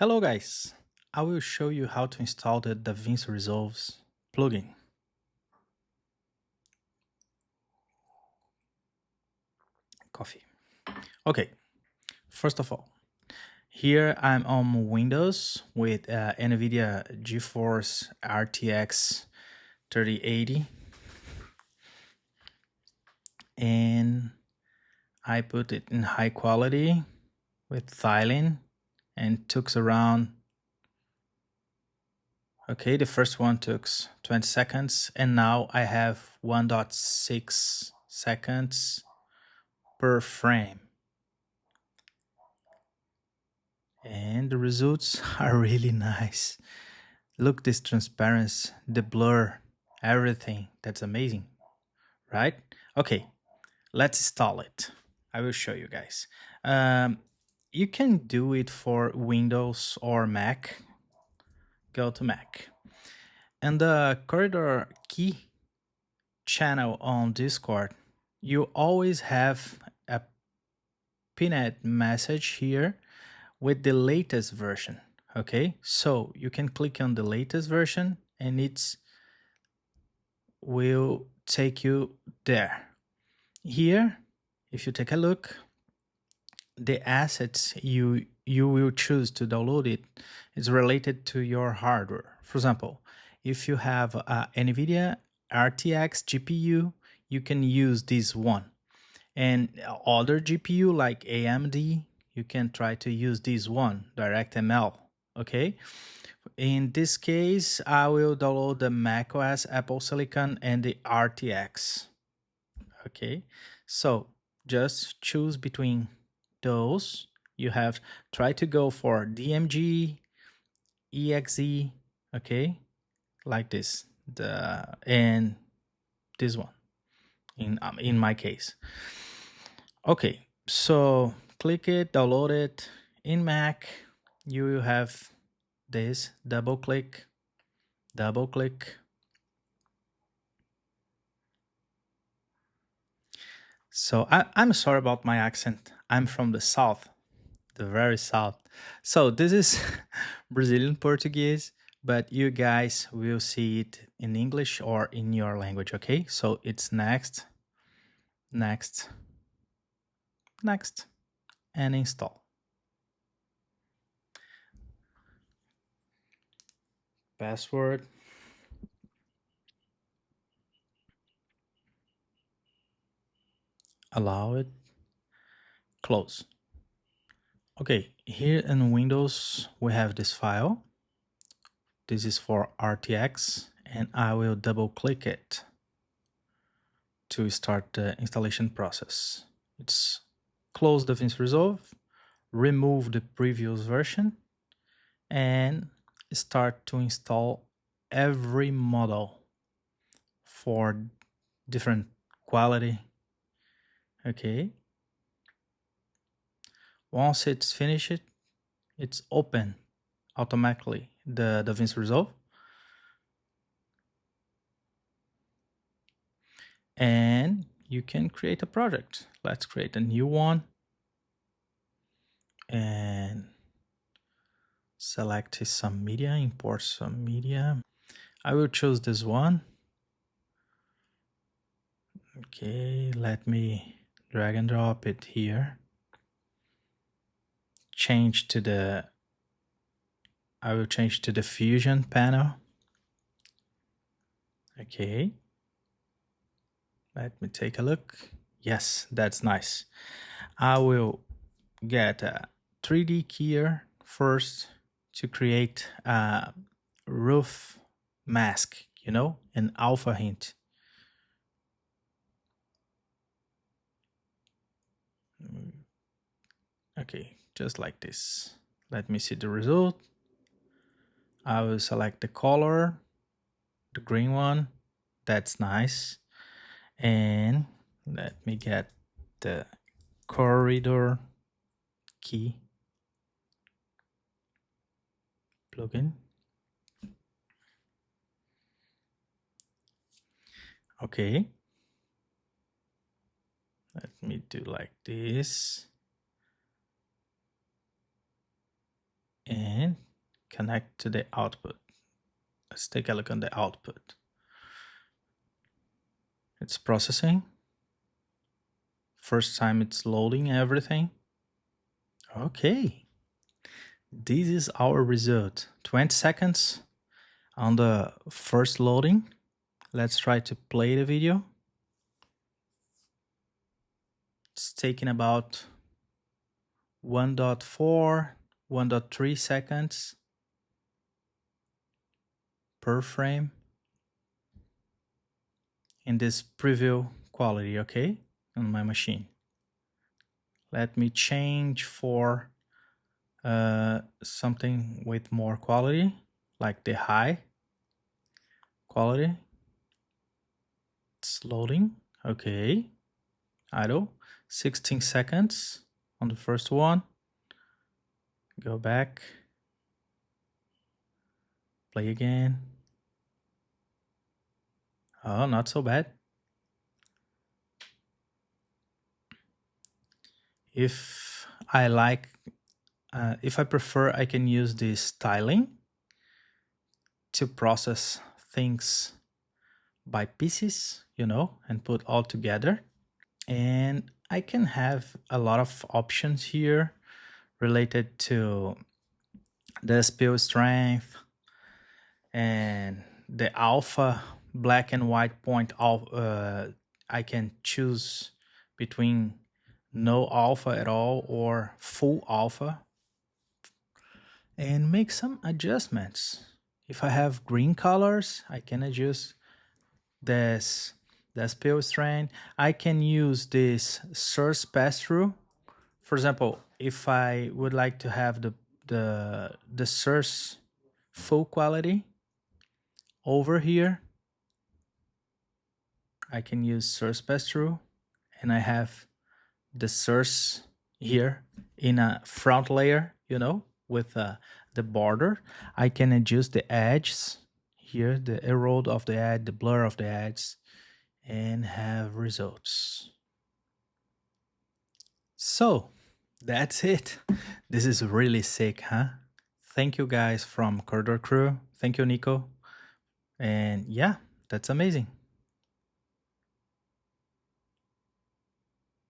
Hello guys, I will show you how to install the DaVinci Resolve plugin. Coffee. Okay, first of all, here I'm on Windows with NVIDIA GeForce RTX 3080 and I put it in high quality with tiling and took around. Okay, the first one took 20 seconds and now I have 1.6 seconds per frame. And the results are really nice. Look, this transparency, the blur, everything. That's amazing, right? Okay, let's install it. I will show you guys. You can do it for Windows or Mac. Go to Mac. And the CorridorKey channel on Discord, you always have a pinned message here with the latest version. Okay, so you can click on the latest version and it will take you there. Here, if you take a look, the assets you will choose to download it is related to your hardware. For example, if you have a NVIDIA RTX GPU, you can use this one. And other GPU like AMD, you can try to use this one, DirectML. Okay, in this case, I will download the macOS, Apple Silicon, and the RTX. Okay, so just choose between those. You have try to go for DMG, EXE, okay, like this, and this one in my case. Okay, so click it, download it. In Mac, you will have this, double click. So I'm sorry about my accent. I'm from the south, the very south. So this is Brazilian Portuguese, but you guys will see it in English or in your language, okay? So it's next, and install. Password. Allow it. Close. Okay, here in Windows, we have this file. This is for RTX, and I will double click it to start the installation process. It's close DaVinci Resolve, remove the previous version, and start to install every model for different quality. Okay. Once it's finished, it's open automatically the DaVinci Resolve. And you can create a project. Let's create a new one and select some media, import some media. I will choose this one. Okay, let me drag and drop it here. I will change to the Fusion panel. Okay. Let me take a look. Yes, that's nice. I will get a 3D keyer first to create a roof mask, an alpha hint. Okay, just like this. Let me see the result. I will select the color, the green one. That's nice. And let me get the corridor key plugin. Okay. Let me do like this. and connect to the output. Let's take a look on the output. It's processing. First time it's loading everything. Okay. This is our result. 20 seconds on the first loading. Let's try to play the video. It's taking about 1.4, 1.3 seconds per frame in this preview quality, okay, on my machine. Let me change for something with more quality, like the high quality. It's loading, okay. Idle, 16 seconds on the first one. Go back, play again. Oh, not so bad. If I prefer, I can use this styling to process things by pieces, you know, and put all together. And I can have a lot of options here related to the SPO strength and the alpha black and white point. I can choose between no alpha at all or full alpha and make some adjustments. If I have green colors, I can adjust this SPO strength. I can use this source pass-through. For example, if I would like to have the source full quality over here, I can use source pass-through, and I have the source here in a front layer, you know, with the border. I can adjust the edges here, the erode of the edge, the blur of the edges, and have results. So that's it. This is really sick, huh? Thank you guys from Corridor Crew. Thank you, Nico. And yeah, that's amazing.